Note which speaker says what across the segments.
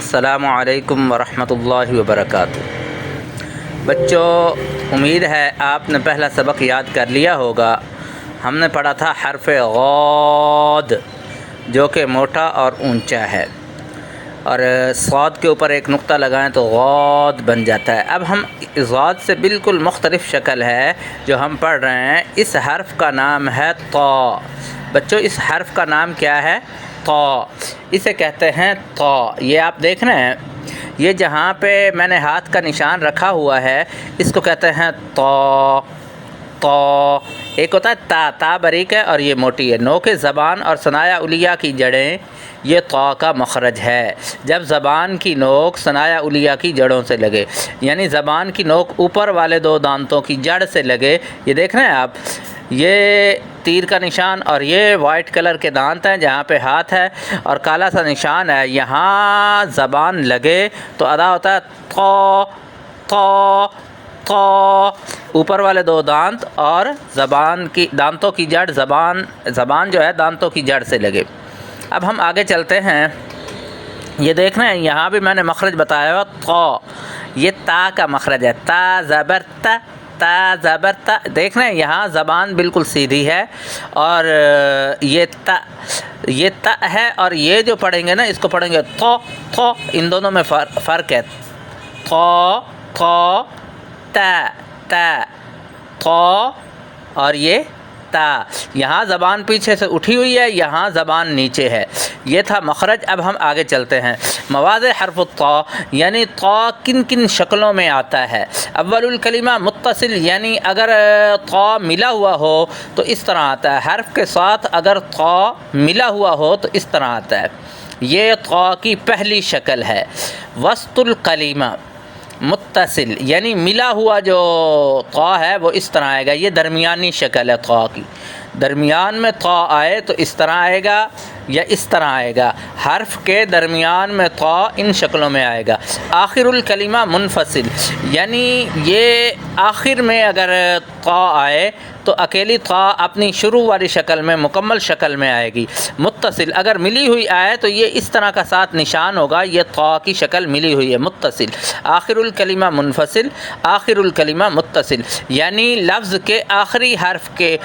Speaker 1: السلام علیکم ورحمۃ اللہ وبرکاتہ۔ بچوں، امید ہے آپ نے پہلا سبق یاد کر لیا ہوگا۔ ہم نے پڑھا تھا حرف غاد جو کہ موٹا اور اونچا ہے، اور صاد کے اوپر ایک نقطہ لگائیں تو غاد بن جاتا ہے۔ اب ہم غاد سے بالکل مختلف شکل ہے جو ہم پڑھ رہے ہیں، اس حرف کا نام ہے طا۔ بچوں، اس حرف کا نام کیا ہے؟ طا۔ اسے کہتے ہیں طا۔ یہ آپ دیکھ رہے ہیں، یہ جہاں پہ میں نے ہاتھ کا نشان رکھا ہوا ہے اس کو کہتے ہیں طا۔ طا ایک ہوتا ہے تا باریک ہے اور یہ موٹی ہے۔ نوک زبان اور ثنایا علیہ کی جڑیں، یہ طا کا مخرج ہے۔ جب زبان کی نوک ثنایا علیہ کی جڑوں سے لگے، یعنی زبان کی نوک اوپر والے دو دانتوں کی جڑ سے لگے، یہ دیکھ رہے ہیں آپ، یہ تیر کا نشان اور یہ وائٹ کلر کے دانت ہیں جہاں پہ ہاتھ ہے اور کالا سا نشان ہے، یہاں زبان لگے تو ادا ہوتا ہے طا طا طا۔ اوپر والے دو دانت اور زبان کی دانتوں کی جڑ، زبان جو ہے دانتوں کی جڑ سے لگے۔ اب ہم آگے چلتے ہیں، یہ دیکھ رہے ہیں یہاں بھی میں نے مخرج بتایا ہوا طا، یہ تا کا مخرج ہے، تا زبر تا، تا زبر تا۔ دیکھ رہے ہیں یہاں زبان بالکل سیدھی ہے اور یہ تا ہے، اور یہ جو پڑھیں گے نا اس کو پڑھیں گے طا طا۔ ان دونوں میں فرق ہے، طا طا تا تا طا، اور یہ تا۔ یہاں زبان پیچھے سے اٹھی ہوئی ہے، یہاں زبان نیچے ہے، یہ تھا مخرج۔ اب ہم آگے چلتے ہیں، مواضع حرف الطا، یعنی طا کن کن شکلوں میں آتا ہے۔ اول الکلمہ متصل، یعنی اگر طا ملا ہوا ہو تو اس طرح آتا ہے۔ حرف کے ساتھ اگر طا ملا ہوا ہو تو اس طرح آتا ہے، یہ طا کی پہلی شکل ہے۔ وسط الکلمہ متصل، یعنی ملا ہوا جو طا ہے وہ اس طرح آئے گا، یہ درمیانی شکل ہے طا کی۔ درمیان میں طا آئے تو اس طرح آئے گا یا اس طرح آئے گا۔ حرف کے درمیان میں طا ان شکلوں میں آئے گا۔ آخر الکلمہ منفصل، یعنی یہ آخر میں اگر طا آئے تو اکیلی طا اپنی شروع والی شکل میں، مکمل شکل میں آئے گی۔ متصل اگر ملی ہوئی آئے تو یہ اس طرح کا ساتھ نشان ہوگا، یہ طا کی شکل ملی ہوئی ہے، متصل۔ آخر الکلمہ منفصل، آخر الکلمہ متصل، یعنی لفظ کے آخری حرف کے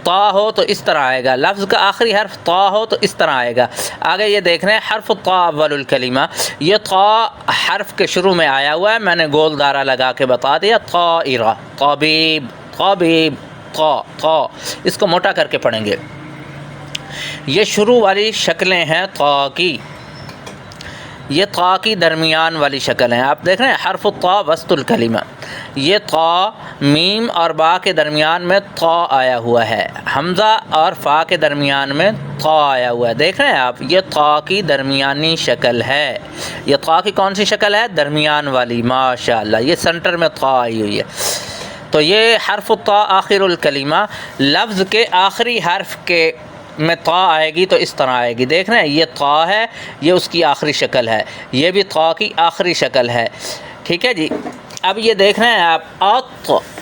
Speaker 1: طا ہو تو اس طرح آئے گا، لفظ کا آخری حرف طا ہو تو اس طرح آئے گا۔ آگے یہ دیکھ رہے ہیں حرف طا اول الکلمہ، یہ طا حرف کے شروع میں آیا ہوا ہے، میں نے گول دائرہ لگا کے بتا دیا، طائرہ، طبیب، طبیب، طا طا۔ اس کو موٹا کر کے پڑھیں گے۔ یہ شروع والی شکلیں ہیں طا کی، یہ طا کی درمیان والی شکل ہیں۔ آپ دیکھ رہے ہیں حرف طا وسط الکلمہ، یہ طا میم اور با کے درمیان میں طا آیا ہوا ہے، حمزہ اور فا کے درمیان میں طا آیا ہوا ہے۔ دیکھ رہے ہیں آپ، یہ طا کی درمیانی شکل ہے۔ یہ طا کی کون سی شکل ہے؟ درمیان والی، ماشاءاللہ، یہ سنٹر میں طا آئی ہوئی ہے۔ تو یہ حرف طا آخر الکلمہ، لفظ کے آخری حرف کے میں طا آئے گی تو اس طرح آئے گی۔ دیکھ رہے ہیں یہ طا ہے، یہ اس کی آخری شکل ہے، یہ بھی طا کی آخری شکل ہے، ٹھیک ہے جی۔ اب یہ دیکھ رہے ہیں آپ،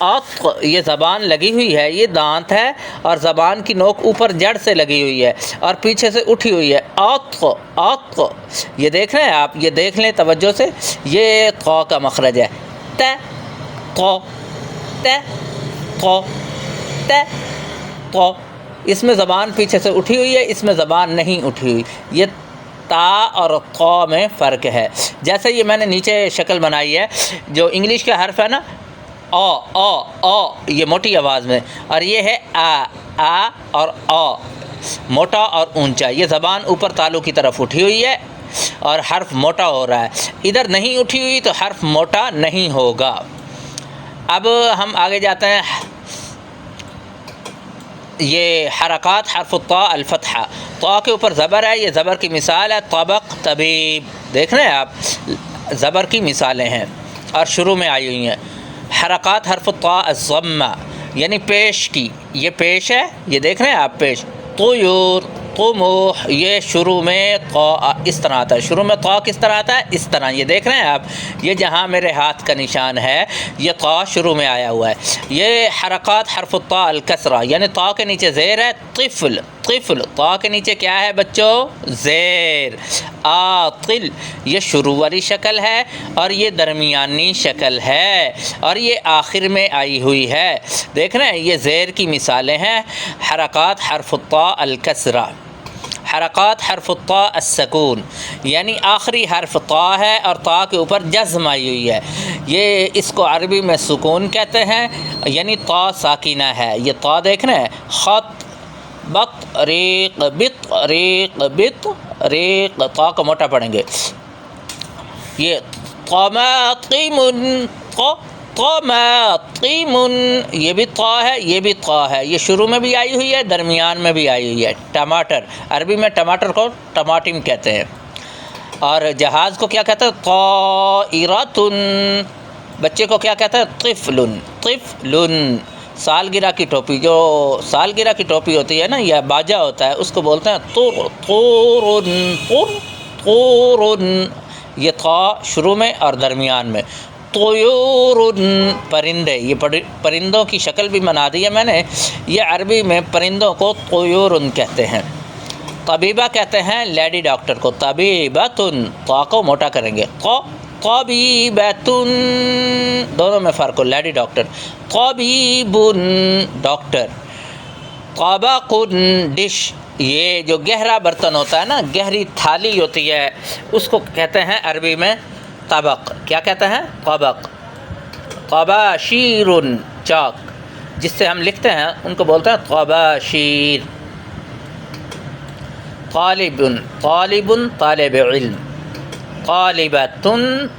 Speaker 1: آت، یہ زبان لگی ہوئی ہے، یہ دانت ہے اور زبان کی نوک اوپر جڑ سے لگی ہوئی ہے اور پیچھے سے اٹھی ہوئی ہے، آت، یہ دیکھ رہے ہیں آپ، یہ دیکھ لیں توجہ سے، یہ طا کا مخرج ہے، ت طا ت طا ت طا۔ اس میں زبان پیچھے سے اٹھی ہوئی ہے، اس میں زبان نہیں اٹھی ہوئی، یہ تا اور طا میں فرق ہے۔ جیسے یہ میں نے نیچے شکل بنائی ہے، جو انگلش کا حرف ہے نا، آ، یہ موٹی آواز میں، اور یہ ہے آ اور آ، موٹا اور اونچا۔ یہ زبان اوپر تالو کی طرف اٹھی ہوئی ہے اور حرف موٹا ہو رہا ہے، ادھر نہیں اٹھی ہوئی تو حرف موٹا نہیں ہوگا۔ اب ہم آگے جاتے ہیں، یہ حرکات حرف الطا الفتحہ، طا کے اوپر زبر ہے، یہ زبر کی مثال ہے، طبق، طبیب، دیکھ رہے ہیں آپ، زبر کی مثالیں ہیں اور شروع میں آئی ہوئی ہیں۔ حرکات حرف الطا الضمہ، یعنی پیش کی، یہ پیش ہے، یہ دیکھ رہے ہیں آپ، پیش، طیور، طموح، یہ شروع میں طا اس طرح آتا ہے، شروع میں طا کس طرح آتا ہے؟ اس طرح، یہ دیکھ رہے ہیں آپ، یہ جہاں میرے ہاتھ کا نشان ہے یہ طا شروع میں آیا ہوا ہے۔ یہ حرکات حرف الطا الکسرہ، یعنی طا کے نیچے زیر ہے، طفل، طفل، طا کے نیچے کیا ہے بچوں؟ زیر. عاقل یہ شروع والی شکل ہے اور یہ درمیانی شکل ہے اور یہ آخر میں آئی ہوئی ہے. دیکھ رہے ہیں یہ زیر کی مثالیں ہیں. حرکات حرف الطاء الکسرہ، حرکات حرف الطاء السکون، یعنی آخری حرف طا ہے اور طا کے اوپر جزم آئی ہوئی ہے. یہ اس کو عربی میں سکون کہتے ہیں، یعنی طا ساکینہ ہے. یہ طا دیکھ رہے ہیں، خط، بط، ریق، بط، ریق، بط، ریق، طا کو موٹا پڑھیں گے. یہ طماطم، طماطم، یہ بھی طا ہے، یہ بھی طا ہے. یہ شروع میں بھی آئی ہوئی ہے، درمیان میں بھی آئی ہوئی ہے. ٹماٹر، عربی میں ٹماٹر کو ٹماٹم کہتے ہیں. اور جہاز کو کیا کہتے ہیں؟ طائرۃ. بچے کو کیا کہتے ہیں؟ طفل، طفل. سالگرہ کی ٹوپی، جو سالگرہ کی ٹوپی ہوتی ہے نا یا باجا ہوتا ہے، اس کو بولتے ہیں طور، طور، طور، طور. یہ طا شروع میں اور درمیان میں. طیور، پرندے. یہ پرندوں کی شکل بھی بنا دی ہے میں نے. یہ عربی میں پرندوں کو طیور کہتے ہیں. طبیبہ کہتے ہیں لیڈی ڈاکٹر کو، طبیبۃ. طا کو موٹا کریں گے، طبیبۃ. دونوں میں فرق ہو، لیڈی ڈاکٹر. طبیب، ڈاکٹر. طبق، ڈش. یہ جو گہرا برتن ہوتا ہے نا، گہری تھالی ہوتی ہے، اس کو کہتے ہیں عربی میں طبق. کیا کہتے ہیں؟ طبق. طباشیر، چاک جس سے ہم لکھتے ہیں ان کو بولتے ہیں طباشیر. طالب، طالب، طالب علم. طالبۃ،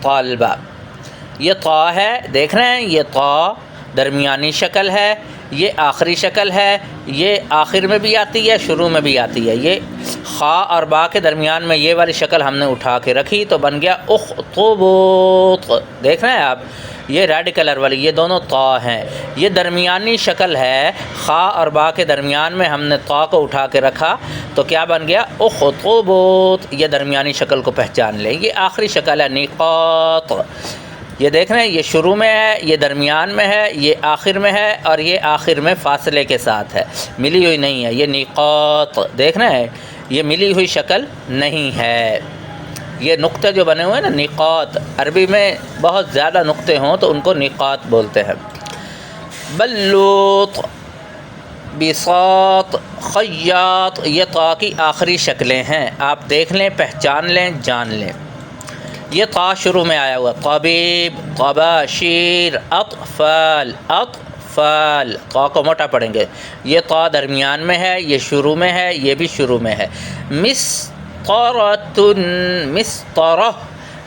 Speaker 1: طالبہ. یہ طا ہے، دیکھ رہے ہیں یہ طا درمیانی شکل ہے، یہ آخری شکل ہے. یہ آخر میں بھی آتی ہے، شروع میں بھی آتی ہے. یہ خا اور با کے درمیان میں یہ والی شکل ہم نے اٹھا کے رکھی تو بن گیا اخطبوط. دیکھ رہے ہیں آپ، یہ ریڈ کلر والی، یہ دونوں طا ہیں. یہ درمیانی شکل ہے، خا اور با کے درمیان میں ہم نے طا کو اٹھا کے رکھا تو کیا بن گیا؟ اخطبوط. یہ درمیانی شکل کو پہچان لیں. یہ آخری شکل ہے نقاط. یہ دیکھ رہے ہیں یہ شروع میں ہے، یہ درمیان میں ہے، یہ آخر میں ہے اور یہ آخر میں فاصلے کے ساتھ ہے، ملی ہوئی نہیں ہے. یہ نقاط دیکھ رہے ہیں، یہ ملی ہوئی شکل نہیں ہے. یہ نقطے جو بنے ہوئے ہیں نا، نقاط. عربی میں بہت زیادہ نقطے ہوں تو ان کو نقاط بولتے ہیں. بلوط، بساط، خیاط. یہ طا کی آخری شکلیں ہیں. آپ دیکھ لیں، پہچان لیں، جان لیں. یہ طا شروع میں آیا ہوا، طبیب، طباشیر، اطفال، اطفال. طا کو موٹا پڑھیں گے. یہ طا درمیان میں ہے، یہ شروع میں ہے، یہ بھی شروع میں ہے. مسطرۃ، مسطرہ.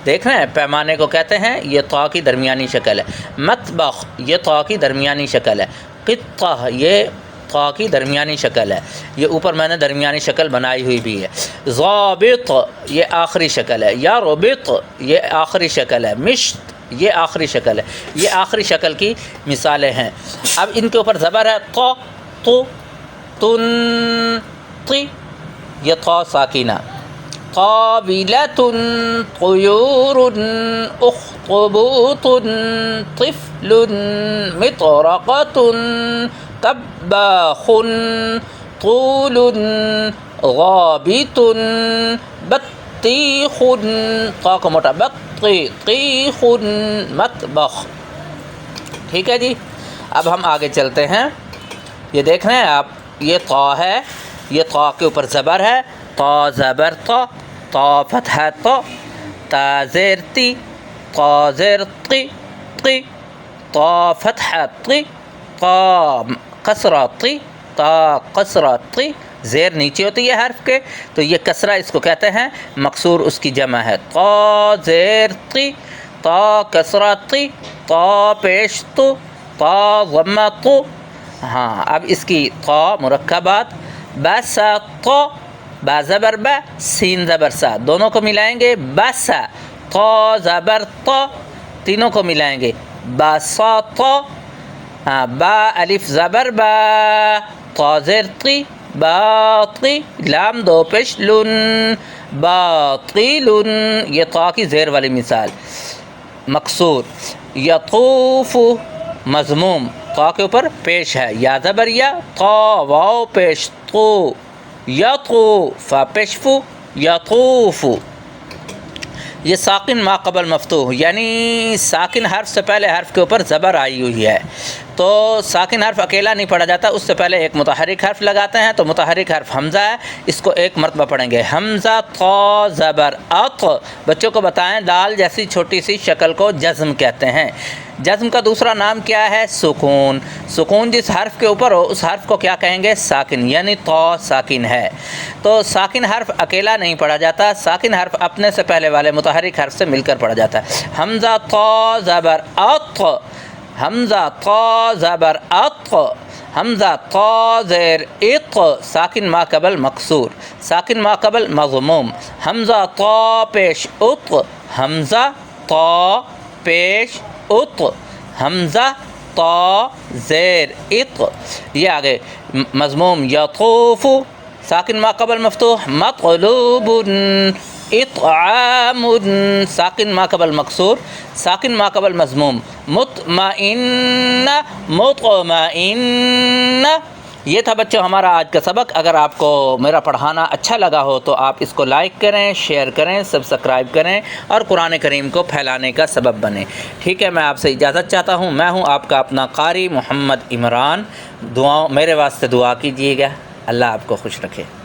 Speaker 1: دیکھ رہے ہیں پیمانے کو کہتے ہیں، یہ طا کی درمیانی شکل ہے. مطبخ، یہ طا کی درمیانی شکل ہے. قطہ، یہ طا کی درمیانی شکل ہے. یہ اوپر میں نے درمیانی شکل بنائی ہوئی بھی ہے. ضابط، یہ آخری شکل ہے. یربط، یہ آخری شکل ہے. مشط، یہ آخری شکل ہے. یہ آخری شکل کی مثالیں ہیں. اب ان کے اوپر زبر ہے، تو، تو، تن، تی. یہ طا ساکینہ. قابلۃ، طیور، اخطبوط، طفل، مطرقۃ، طباخ، طول، غابط، بطیخ. طا کو موٹا، بطیخ، مطبخ. ٹھیک ہے جی. اب ہم آگے چلتے ہیں. یہ دیکھ رہے ہیں آپ، یہ طا ہے، یہ طا کے اوپر زبر ہے. طا زبر طا، طا فتحہ طا، تا زیر تی، طا زیر طی، طی. طا فتحہ طی، طا کسرہ طی، تا کسرہ طی. زیر نیچے ہوتی ہے حرف کے تو یہ کسرہ اس کو کہتے ہیں، مکسور اس کی جمع ہے. طا زیر طی، طا کسرہ طی، طا پیش تو، طا ضمہ تو. ہاں اب اس کی طا مرکبات. بسط، با زبر با، سین زبر سا، دونوں کو ملائیں گے بسا. طا زبر طا، تینوں کو ملائیں گے بسط. ہاں با الف زبر با، طا زیر طی، باطی. لام دو پیش لن، باطل. یہ طا کی زیر والی مثال. مکسور. یطوف، مضموم، طا کے اوپر پیش ہے، یا زبر یا، طا واو پیش تو. یطو فا پیشفو یطوف، یہ ساکن ما قبل مفتوح، یعنی ساکن حرف سے پہلے حرف کے اوپر زبر آئی ہوئی ہے، تو ساکن حرف اکیلا نہیں پڑھا جاتا، اس سے پہلے ایک متحرک حرف لگاتے ہیں، تو متحرک حرف حمزہ ہے، اس کو ایک مرتبہ پڑھیں گے، حمزہ طا زبر اط۔ بچوں کو بتائیں دال جیسی چھوٹی سی شکل کو جزم کہتے ہیں۔ جزم کا دوسرا نام کیا ہے؟ سکون۔ سکون جس حرف کے اوپر ہو اس حرف کو کیا کہیں گے؟ ساکن، یعنی طا ساکن ہے، تو ساکن حرف اکیلا نہیں پڑھا جاتا، ساکن حرف اپنے سے پہلے والے متحرک حرف سے مل کر پڑھا جاتا ہے۔ حمزہ طا زبر اط، حمزہ طا زبر اط، حمزہ طا زیر اط، ساکن ما قبل مکسور، ساکن ما قبل مضموم، حمزہ طا پیش اط، حمزہ طا پیش اط، حمزہ طا زیر اط، یہ آگے مضموم یطوف، ساکن ما قبل مفتوح، مطلوب اطعام، ساکن ما قبل مکسور، ساکن ما قبل مضموم، مطمئن مطمئن۔ یہ تھا بچوں ہمارا آج کا سبق۔ اگر آپ کو میرا پڑھانا اچھا لگا ہو تو آپ اس کو لائک کریں، شیئر کریں، سبسکرائب کریں اور قرآن کریم کو پھیلانے کا سبب بنیں۔ ٹھیک ہے، میں آپ سے اجازت چاہتا ہوں۔ میں ہوں آپ کا اپنا قاری محمد عمران۔ میرے واسطے دعا کیجیے گا۔ اللہ آپ کو خوش رکھے۔